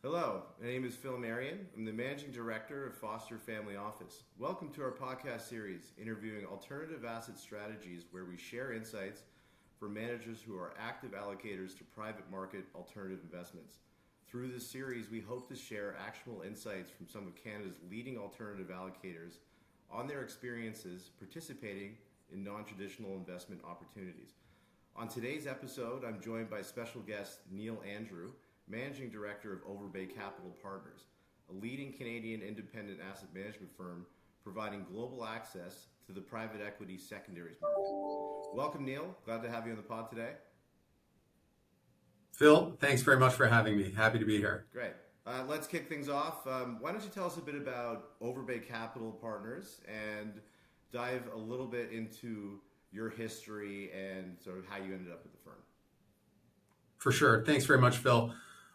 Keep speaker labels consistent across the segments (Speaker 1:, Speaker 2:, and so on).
Speaker 1: Hello, my name is Phil Marion. I'm the Managing Director of Foster Family Office. Welcome to our podcast series, interviewing alternative asset strategies where we share insights from managers who are active allocators to private market alternative investments. Through this series, we hope to share actionable insights from some of Canada's leading alternative allocators on their experiences participating in non-traditional investment opportunities. On today's episode, I'm joined by special guest Neil Andrew, Managing Director of Overbay Capital Partners, a leading Canadian independent asset management firm providing global access to the private equity secondaries market. Welcome, Neil. Glad to have you on the pod today.
Speaker 2: Phil, thanks very much for having me. Happy to be here.
Speaker 1: Great. Let's kick things off. Why don't you tell us a bit about Overbay Capital Partners and dive a little bit into your history and sort of how you ended up at the firm?
Speaker 2: For sure. Thanks very much, Phil.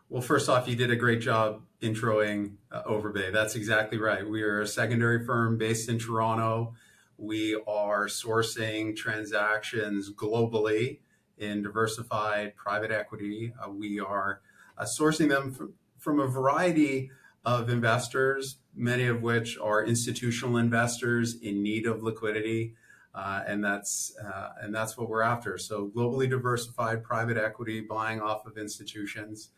Speaker 2: Well, first off, you did a great job introing Overbay. That's exactly right. We are a secondary firm based in Toronto. We are sourcing transactions globally in diversified private equity. We are sourcing them from a variety of investors, many of which are institutional investors in need of liquidity. And that's what we're after. So globally diversified private equity, buying off of institutions.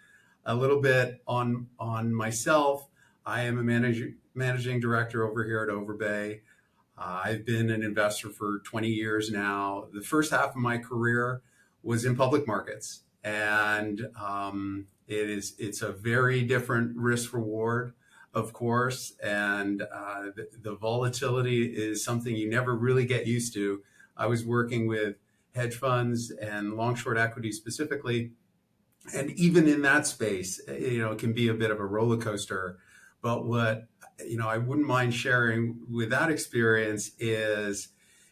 Speaker 2: A little bit on myself. I am a managing director over here at Overbay. I've been an investor for 20 years now. The first half of my career was in public markets, and it's a very different risk reward, of course, and the volatility is something you never really get used to. I was working with hedge funds and long short equity specifically, and even in that space, it can be a bit of a roller coaster. But what I wouldn't mind sharing with that experience is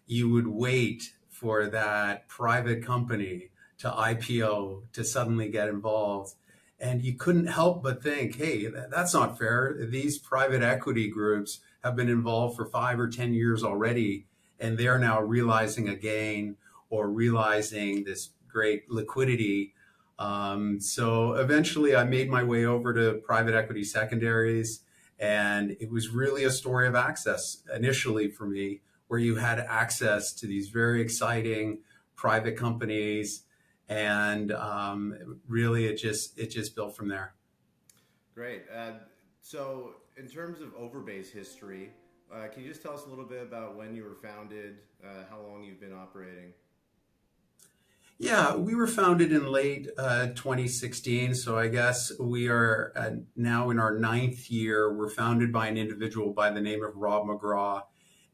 Speaker 2: you would wait for that private company to IPO, to suddenly get involved. And you couldn't help but think, hey, that's not fair. These private equity groups have been involved for 5 or 10 years already, and they're now realizing a gain or realizing this great liquidity. So eventually I made my way over to Private Equity Secondaries, and it was really a story of access initially for me, where you had access to these very exciting private companies. And really, it just built from there.
Speaker 1: Great. So in terms of Overbay's history, can you just tell us a little bit about when you were founded, how long you've been operating?
Speaker 2: Yeah, we were founded in late 2016. So I guess we are now in our 9th year. We're founded by an individual by the name of Rob McGraw.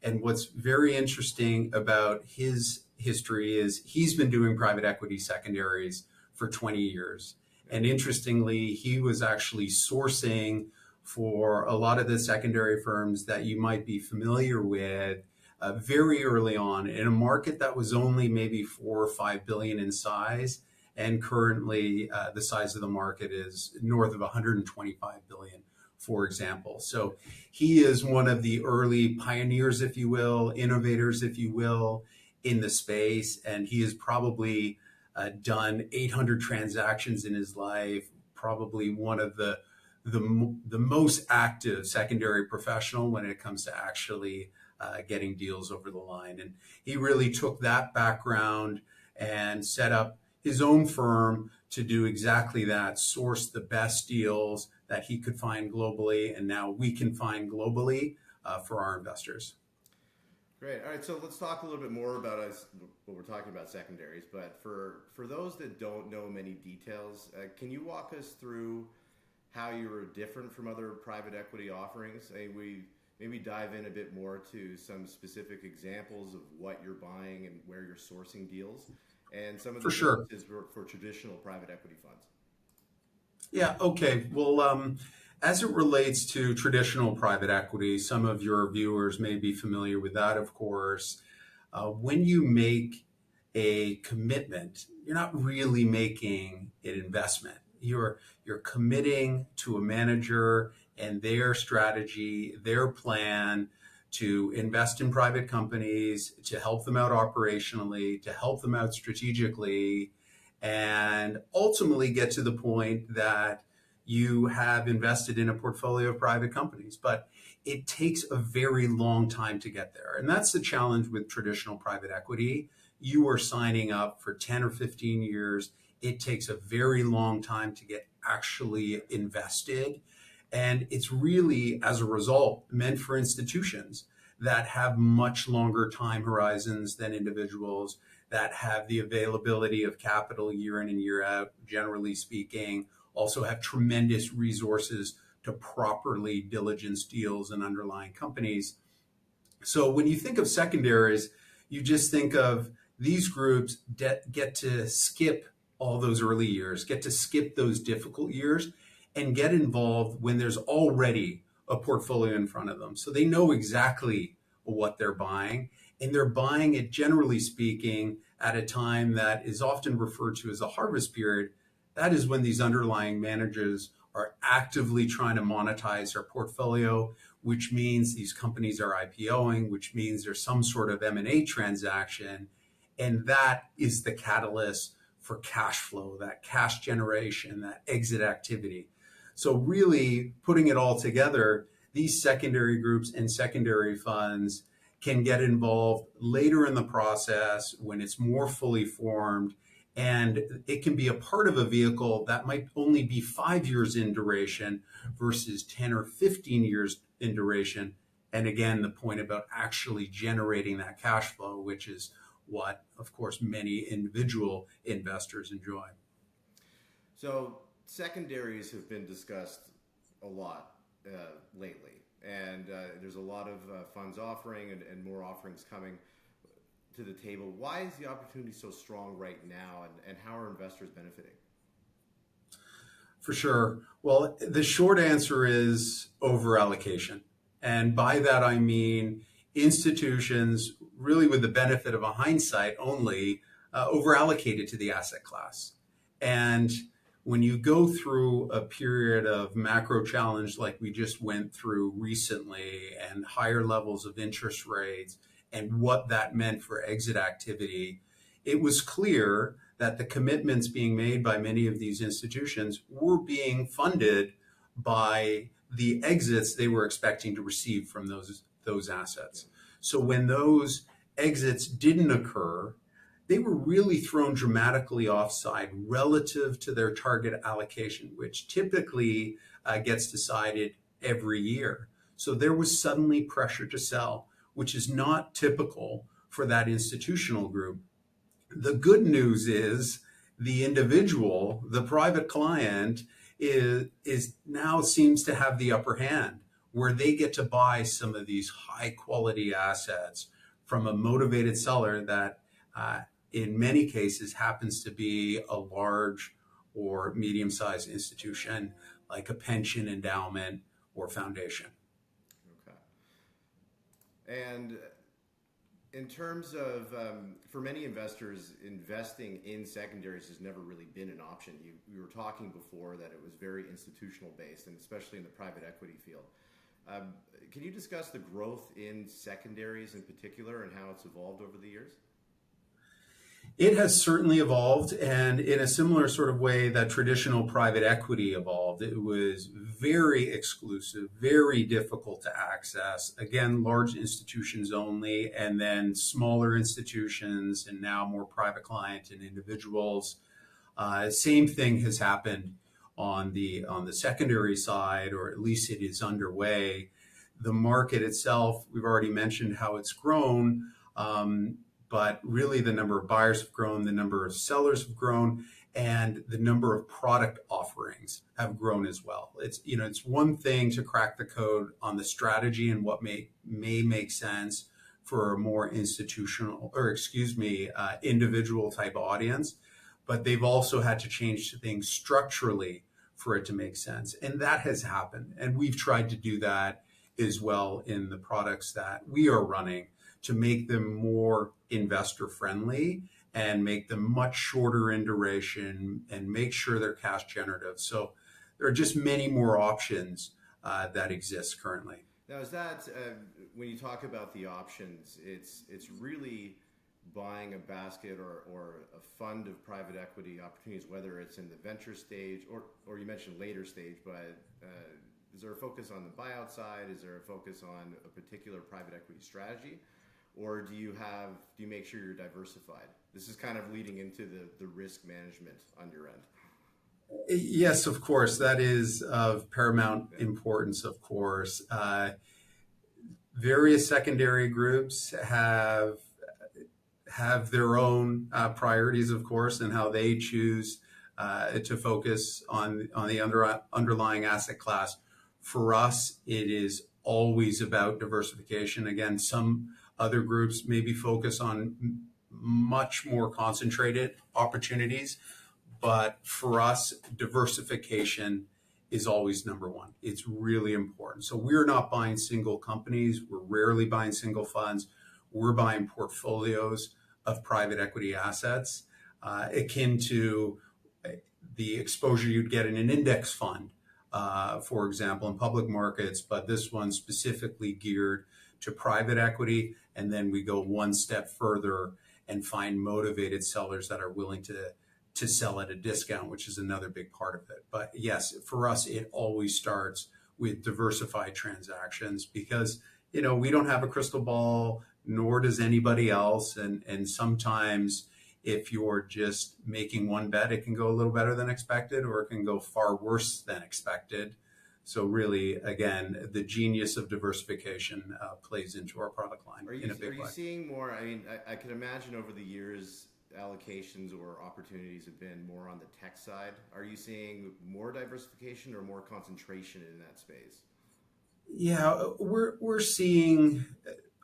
Speaker 2: And what's very interesting about his history is he's been doing private equity secondaries for 20 years. And interestingly, he was actually sourcing for a lot of the secondary firms that you might be familiar with very early on in a market that was only maybe 4 or 5 billion in size. And currently the size of the market is north of 125 billion, for example. So he is one of the early pioneers, if you will, innovators, if you will, in the space. And he has probably done 800 transactions in his life, probably one of the most active secondary professional when it comes to actually getting deals over the line. And he really took that background and set up his own firm to do exactly that, source the best deals that he could find globally, and now we can find globally for our investors.
Speaker 1: Great. All right, so let's talk a little bit more about what we're talking about secondaries. But for those that don't know many details, can you walk us through how you were different from other private equity offerings? We maybe dive in a bit more to some specific examples of what you're buying and where you're sourcing deals, and some of the differences for traditional private equity funds.
Speaker 2: Yeah, okay. Well, as it relates to traditional private equity, some of your viewers may be familiar with that, of course. When you make a commitment, you're not really making an investment. You're committing to a manager and their strategy, their plan to invest in private companies, to help them out operationally, to help them out strategically, and ultimately get to the point that you have invested in a portfolio of private companies. But it takes a very long time to get there. And that's the challenge with traditional private equity. You are signing up for 10 or 15 years. It takes a very long time to get actually invested. And it's really, as a result, meant for institutions that have much longer time horizons than individuals, that have the availability of capital year in and year out, generally speaking, also have tremendous resources to properly diligence deals and underlying companies. So when you think of secondaries, you just think of these groups get to skip all those early years, get to skip those difficult years, and get involved when there's already a portfolio in front of them. So they know exactly what they're buying, and they're buying it, generally speaking, at a time that is often referred to as a harvest period. That is when these underlying managers are actively trying to monetize their portfolio, which means these companies are IPOing, which means there's some sort of M&A transaction. And that is the catalyst for cash flow, that cash generation, that exit activity. So really putting it all together, these secondary groups and secondary funds can get involved later in the process when it's more fully formed. And it can be a part of a vehicle that might only be 5 years in duration versus 10 or 15 years in duration. And again, the point about actually generating that cash flow, which is what, of course, many individual investors enjoy.
Speaker 1: So secondaries have been discussed a lot lately, and there's a lot of funds offering and more offerings coming to the table. Why is the opportunity so strong right now, and how are investors benefiting?
Speaker 2: For sure. Well, the short answer is over allocation. And by that, I mean institutions, really with the benefit of a hindsight only, over allocated to the asset class. And when you go through a period of macro challenge like we just went through recently, and higher levels of interest rates, and what that meant for exit activity, it was clear that the commitments being made by many of these institutions were being funded by the exits they were expecting to receive from those assets. So when those exits didn't occur, they were really thrown dramatically offside relative to their target allocation, which typically gets decided every year. So there was suddenly pressure to sell, which is not typical for that institutional group. The good news is the individual, the private client, is now seems to have the upper hand, where they get to buy some of these high quality assets from a motivated seller that in many cases happens to be a large or medium-sized institution like a pension endowment or foundation.
Speaker 1: Okay. And in terms of, for many investors, investing in secondaries has never really been an option. We were talking before that it was very institutional based, and especially in the private equity field. Can you discuss the growth in secondaries in particular and how it's evolved over the years?
Speaker 2: It has certainly evolved, and in a similar sort of way that traditional private equity evolved. It was very exclusive, very difficult to access. Again, large institutions only, and then smaller institutions, and now more private client and individuals. Same thing has happened on the secondary side, or at least it is underway. The market itself, we've already mentioned how it's grown. But really the number of buyers have grown, the number of sellers have grown, and the number of product offerings have grown as well. It's one thing to crack the code on the strategy and what may make sense for a more individual type audience, but they've also had to change things structurally for it to make sense. And that has happened. And we've tried to do that as well in the products that we are running, to make them more investor friendly and make them much shorter in duration and make sure they're cash generative. So there are just many more options that exist currently.
Speaker 1: Now, is that when you talk about the options, it's really buying a basket or a fund of private equity opportunities, whether it's in the venture stage or you mentioned later stage, but is there a focus on the buyout side? Is there a focus on a particular private equity strategy? Or do you make sure you're diversified? This is kind of leading into the risk management on your end.
Speaker 2: Yes, of course. That is of paramount importance, of course. Various secondary groups have their own priorities, of course, and how they choose to focus on the underlying asset class. For us, it is always about diversification. Again, some other groups maybe focus on much more concentrated opportunities, but for us, diversification is always number one. It's really important. So we're not buying single companies. We're rarely buying single funds. We're buying portfolios of private equity assets, akin to the exposure you'd get in an index fund, for example, in public markets, but this one specifically geared to private equity. And then we go one step further and find motivated sellers that are willing to sell at a discount, which is another big part of it. But yes, for us, it always starts with diversified transactions because, we don't have a crystal ball, nor does anybody else. And sometimes if you're just making one bet, it can go a little better than expected, or it can go far worse than expected. So really, again, the genius of diversification plays into our product line in a big way.
Speaker 1: Are you seeing more? I mean, I can imagine over the years, allocations or opportunities have been more on the tech side. Are you seeing more diversification or more concentration in that space?
Speaker 2: Yeah, we're seeing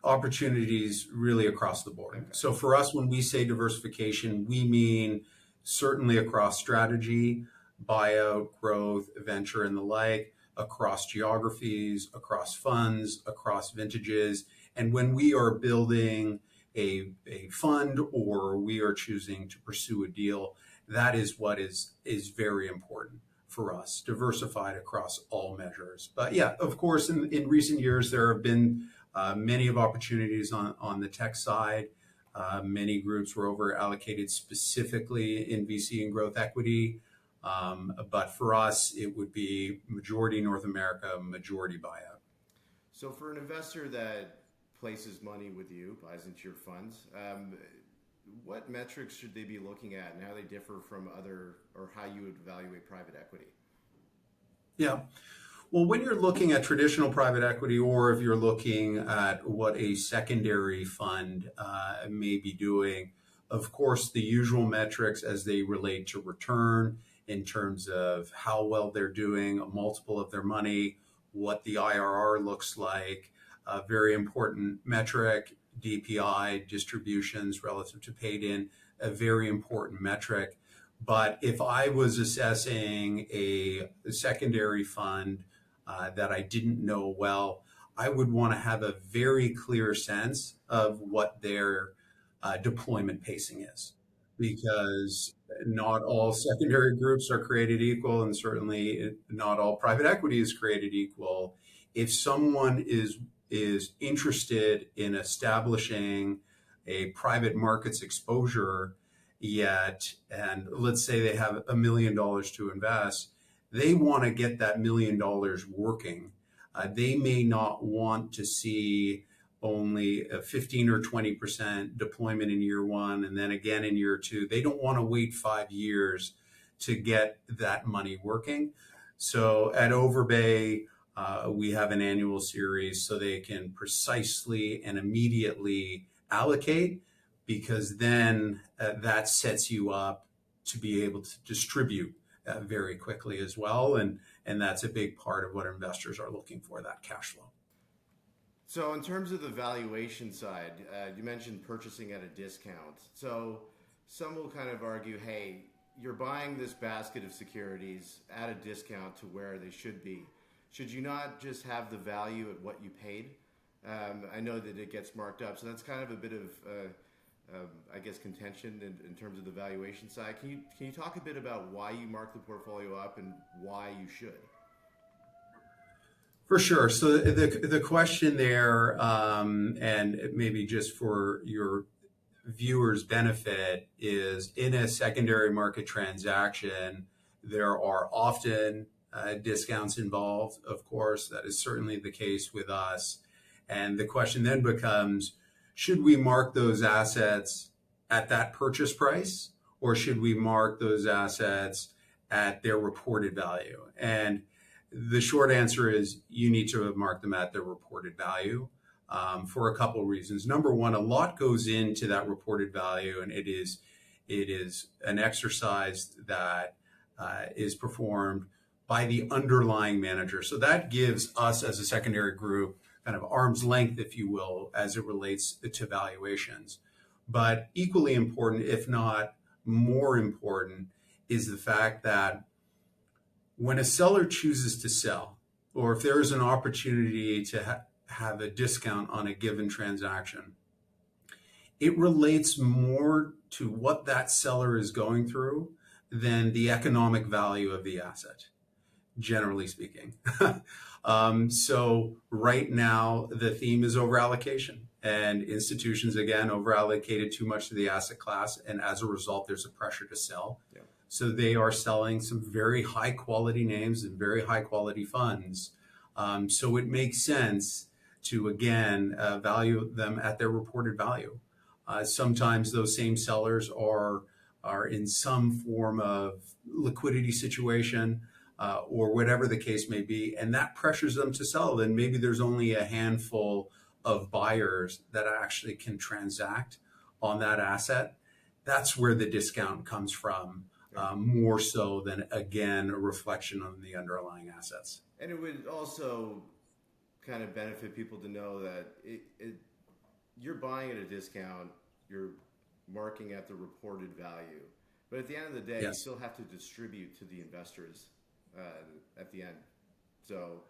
Speaker 2: opportunities really across the board. Okay. So for us, when we say diversification, we mean certainly across strategy, buyout, growth, venture, and the like, across geographies, across funds, across vintages. And when we are building a fund or we are choosing to pursue a deal, that is what is very important for us, diversified across all measures. But yeah, of course, in recent years, there have been many of opportunities on the tech side. Many groups were over allocated specifically in VC and growth equity. But for us, it would be majority North America, majority buyout.
Speaker 1: So for an investor that places money with you, buys into your funds, what metrics should they be looking at and how they differ from other, or how you would evaluate private equity?
Speaker 2: Yeah. Well, when you're looking at traditional private equity, or if you're looking at what a secondary fund may be doing, of course, the usual metrics as they relate to return in terms of how well they're doing, a multiple of their money, what the IRR looks like, a very important metric, DPI, distributions relative to paid in, a very important metric. But if I was assessing a secondary fund that I didn't know well, I would want to have a very clear sense of what their deployment pacing is, because not all secondary groups are created equal, and certainly not all private equity is created equal. If someone is interested in establishing a private markets exposure and let's say they have $1 million to invest, they want to get that $1 million working. They may not want to see only a 15 or 20% deployment in year one and then again in year two. They don't want to wait 5 years to get that money working. So at Overbay, we have an annual series so they can precisely and immediately allocate, because then that sets you up to be able to distribute very quickly as well. And that's a big part of what investors are looking for, that cash flow.
Speaker 1: So in terms of the valuation side, you mentioned purchasing at a discount. So some will kind of argue, hey, you're buying this basket of securities at a discount to where they should be. Should you not just have the value at what you paid? I know that it gets marked up. So that's kind of a bit of, I guess, contention in terms of the valuation side. Can you talk a bit about why you mark the portfolio up and why you should?
Speaker 2: For sure. So the question there, and maybe just for your viewers benefit is in a secondary market transaction, there are often discounts involved, of course. That is certainly the case with us. And the question then becomes, should we mark those assets at that purchase price, or should we mark those assets at their reported value? And the short answer is you need to mark them at their reported value for a couple of reasons. Number one, a lot goes into that reported value, and it is an exercise that is performed by the underlying manager. So that gives us as a secondary group kind of arm's length, if you will, as it relates to valuations. But equally important, if not more important, is the fact that when a seller chooses to sell, or if there is an opportunity to have a discount on a given transaction, it relates more to what that seller is going through than the economic value of the asset, generally speaking. So right now, the theme is overallocation, and institutions, again, overallocated too much to the asset class. And as a result, there's a pressure to sell. Yeah. So they are selling some very high quality names and very high quality funds. So it makes sense to, again, value them at their reported value. Sometimes those same sellers are in some form of liquidity situation, or whatever the case may be, and that pressures them to sell. And maybe there's only a handful of buyers that actually can transact on that asset. That's where the discount comes from, more so than, again, a reflection on the underlying assets.
Speaker 1: And it would also kind of benefit people to know that you're buying at a discount, you're marking at the reported value. But at the end of the day, You still have to distribute to the investors at the end. So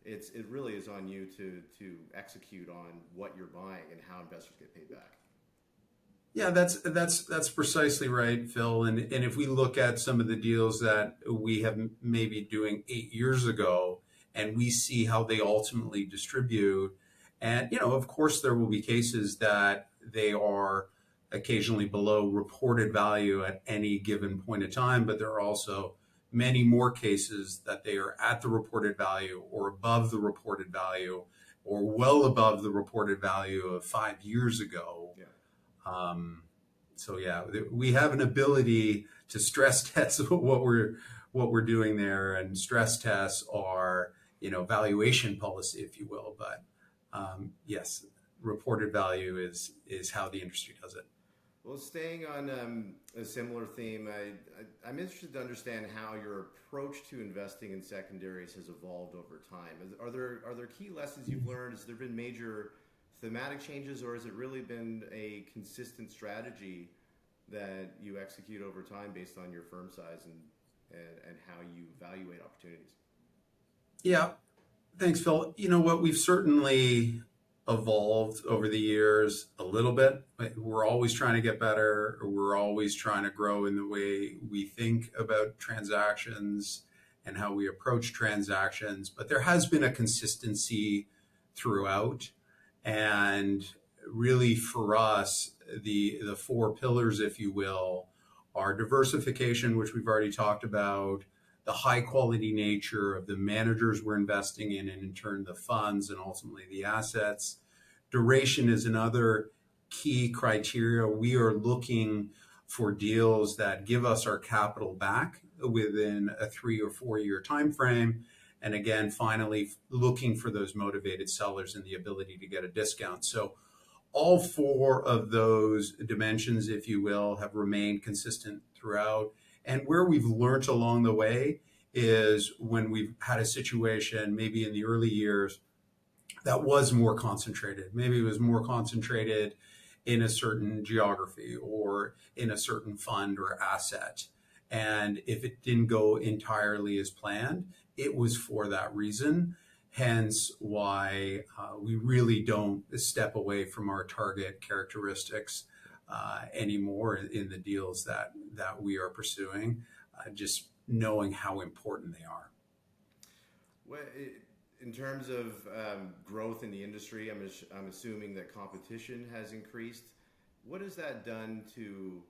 Speaker 1: it really is on you to execute on what you're buying and how investors get paid back.
Speaker 2: Yeah, that's precisely right, Phil. And if we look at some of the deals that we have maybe doing 8 years ago, and we see how they ultimately distribute, and of course there will be cases that they are occasionally below reported value at any given point in time, but there are also many more cases that they are at the reported value or above the reported value or well above the reported value of 5 years ago. Yeah. We have an ability to stress test what we're doing there, and stress tests are, valuation policy, if you will. But yes, reported value is how the industry does it.
Speaker 1: Well, staying on a similar theme, I'm interested to understand how your approach to investing in secondaries has evolved over time. Are there key lessons you've learned? Has there been major thematic changes, or has it really been a consistent strategy that you execute over time based on your firm size and how you evaluate opportunities?
Speaker 2: Yeah, thanks, Phil. You know what? We've certainly evolved over the years a little bit. We're always trying to get better. We're always trying to grow in the way we think about transactions and how we approach transactions. But there has been a consistency throughout. And really for us, the four pillars, if you will, are diversification, which we've already talked about, the high quality nature of the managers we're investing in, and in turn the funds and ultimately the assets. Duration is another key criteria. We are looking for deals that give us our capital back within a 3 or 4 year time frame. And again, finally, looking for those motivated sellers and the ability to get a discount. So all four of those dimensions, if you will, have remained consistent throughout. And where we've learned along the way is when we've had a situation, maybe in the early years, that was more concentrated. Maybe it was more concentrated in a certain geography or in a certain fund or asset. And if it didn't go entirely as planned, it was for that reason. Hence why we really don't step away from our target characteristics anymore in the deals that we are pursuing, just knowing how important they are.
Speaker 1: Well, in terms of growth in the industry, I'm assuming that competition has increased. What has that done to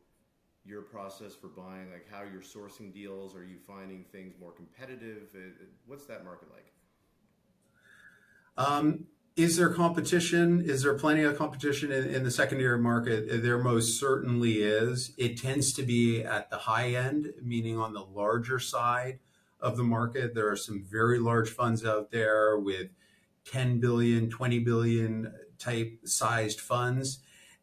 Speaker 1: your process for buying? Like how you're sourcing deals? Are you finding things more competitive? What's that market like?
Speaker 2: Is there competition? Is there plenty of competition in the secondary market? There most certainly is. It tends to be at the high end, meaning on the larger side of the market. There are some very large funds out there with 10 billion, 20 billion type sized funds.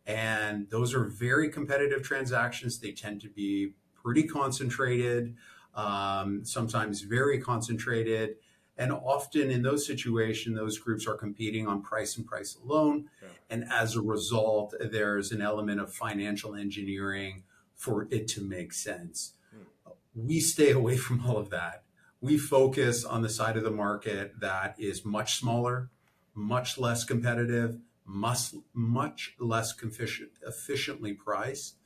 Speaker 2: And those are very competitive transactions. They tend to be pretty concentrated, sometimes very concentrated. And often in those situations, those groups are competing on price and price alone.
Speaker 1: Yeah.
Speaker 2: And as a result, there's an element of financial engineering for it to make sense. We stay away from all of that. We focus on the side of the market that is much smaller, much less competitive, much less efficiently priced.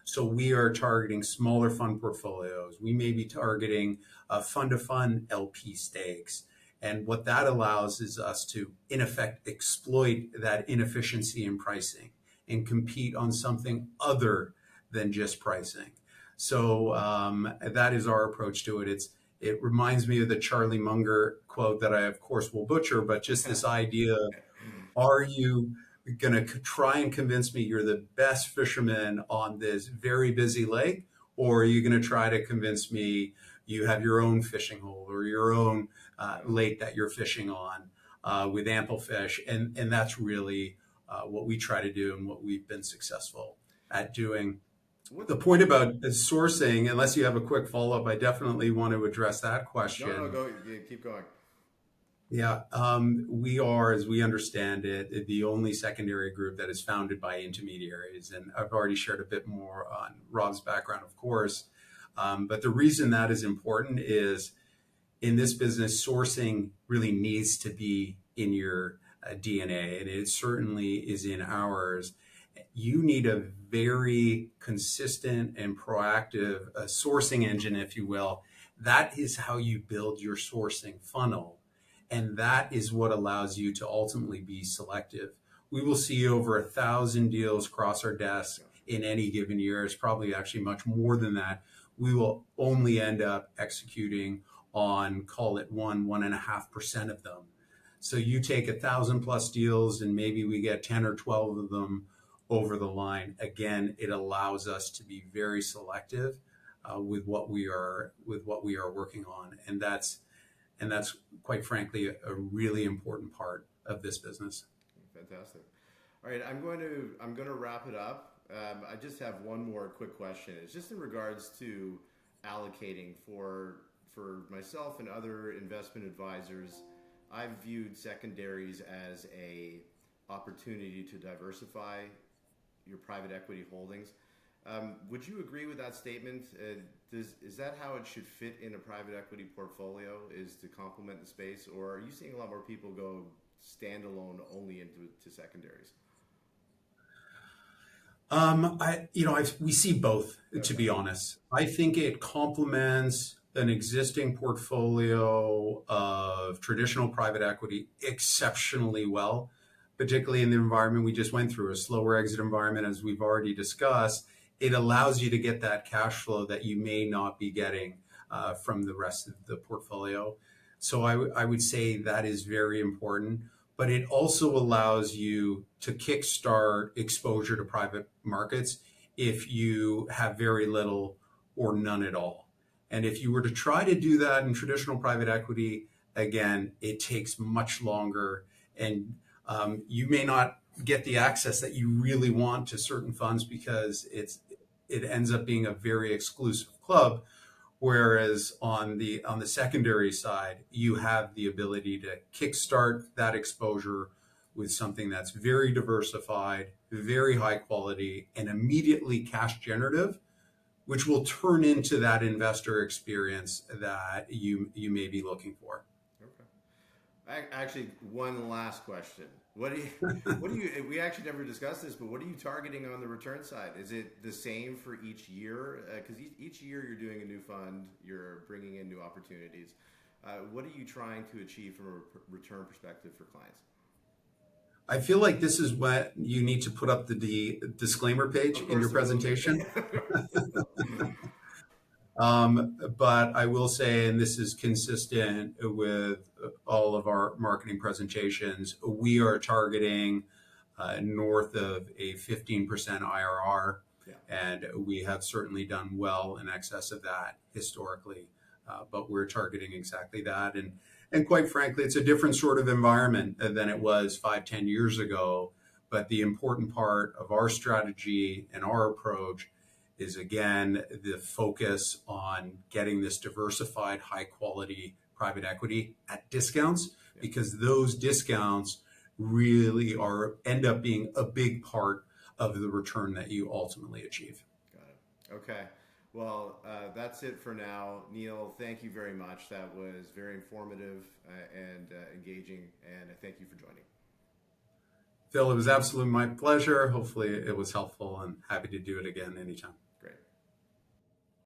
Speaker 2: So we are targeting smaller fund portfolios. We may be targeting fund-to-fund LP stakes. And what that allows is us to, in effect, exploit that inefficiency in pricing and compete on something other than just pricing. So that is our approach to it. It reminds me of the Charlie Munger quote that I, of course, will butcher, but just this idea, are you going to try and convince me you're the best fisherman on this very busy lake, or are you going to try to convince me you have your own fishing hole or your own lake that you're fishing on with ample fish? And that's really what we try to do and what we've been successful at doing. The point about sourcing, unless you have a quick follow-up, I definitely want to address that question.
Speaker 1: No, go. Yeah, keep going.
Speaker 2: Yeah, we are, as we understand it, the only secondary group that is founded by intermediaries. And I've already shared a bit more on Rob's background, of course. But the reason that is important is in this business, sourcing really needs to be in your DNA, and it certainly is in ours. You need a very consistent and proactive sourcing engine, if you will. That is how you build your sourcing funnel. And that is what allows you to ultimately be selective. We will see over 1,000 deals cross our desk in any given year. It's probably actually much more than that. We will only end up executing on, call it 1.5% of them. So you take 1,000 plus deals and maybe we get 10 or 12 of them over the line. Again, it allows us to be very selective with what we are working on. And that's quite frankly a really important part of this business.
Speaker 1: Fantastic. All right, I'm going to wrap it up. I just have one more quick question. It's just in regards to allocating for myself and other investment advisors. I've viewed secondaries as a opportunity to diversify your private equity holdings. Would you agree with that statement? Is that how it should fit in a private equity portfolio, is to complement the space? Or are you seeing a lot more people go standalone only into secondaries?
Speaker 2: We see both, to be honest. I think it complements an existing portfolio of traditional private equity exceptionally well, particularly in the environment we just went through, a slower exit environment, as we've already discussed. It allows you to get that cash flow that you may not be getting from the rest of the portfolio. So I would say that is very important. But it also allows you to kickstart exposure to private markets if you have very little or none at all. And if you were to try to do that in traditional private equity, again, it takes much longer, and you may not get the access that you really want to certain funds because it ends up being a very exclusive club. Whereas on the secondary side, you have the ability to kickstart that exposure with something that's very diversified, very high quality, and immediately cash generative, which will turn into that investor experience that you may be looking for.
Speaker 1: Okay. Actually, one last question. What do you, we actually never discussed this, but what are you targeting on the return side? Is it the same for each year? Because each year you're doing a new fund, you're bringing in new opportunities. What are you trying to achieve from a return perspective for clients?
Speaker 2: I feel like this is what you need to put up the disclaimer page
Speaker 1: Of
Speaker 2: in your
Speaker 1: course, it will
Speaker 2: presentation.
Speaker 1: be.
Speaker 2: But I will say, and this is consistent with all of our marketing presentations, we are targeting north of a 15% IRR,
Speaker 1: Yeah.
Speaker 2: and we have certainly done well in excess of that historically. But we're targeting exactly that, and quite frankly, it's a different sort of environment than it was 5, 10 years ago. But the important part of our strategy and our approach is, again, the focus on getting this diversified, high quality private equity at discounts, because those discounts really end up being a big part of the return that you ultimately achieve.
Speaker 1: Got it. Okay. Well, that's it for now. Neil, thank you very much. That was very informative and engaging, and thank you for joining.
Speaker 2: Phil, it was absolutely my pleasure. Hopefully it was helpful, and happy to do it again anytime.